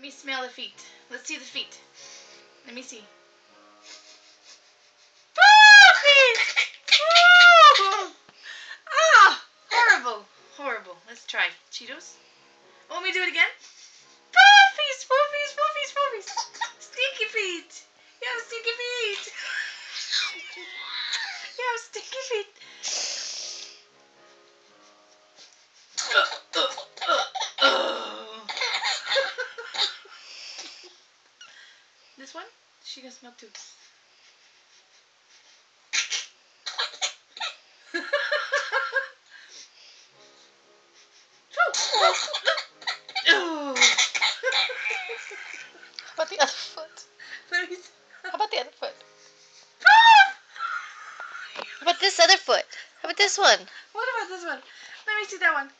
Let me smell the feet. Let's see the feet. Let me see. Ah! Horrible. Horrible. Let's try. Cheetos? Want me to do it again? Puffies! Puffies! Puffies! Puffies! Stinky feet! You have stinky feet! You have stinky feet! This one? She can smell too. How about the other foot? How about the other foot? How about this other foot? How about this one? What about this one? Let me see that one.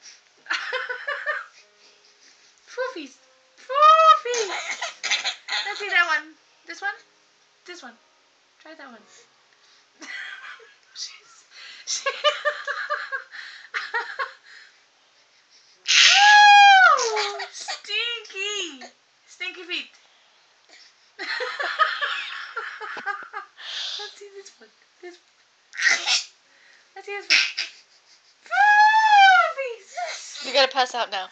Foofies. Foofies. Let's see that one. This one? This one. Try that one. Oh, stinky. Stinky feet. Let's see this one. This one. Let's see this one. Foofies. You gotta pass out now.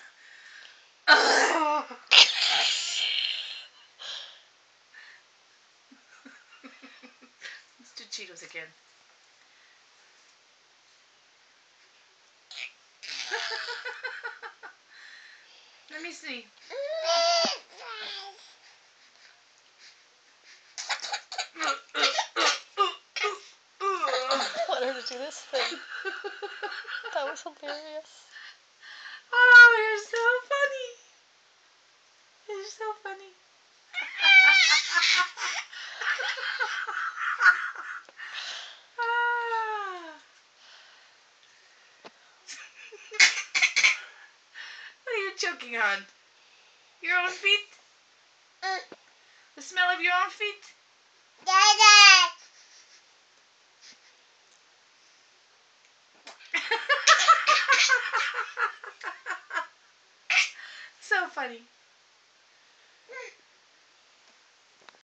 Let's do Cheetos again. Let me see. I want her to do this thing. That was hilarious. Oh, you're so funny. You're so funny. What are you choking on? Your own feet? The smell of your own feet? So funny.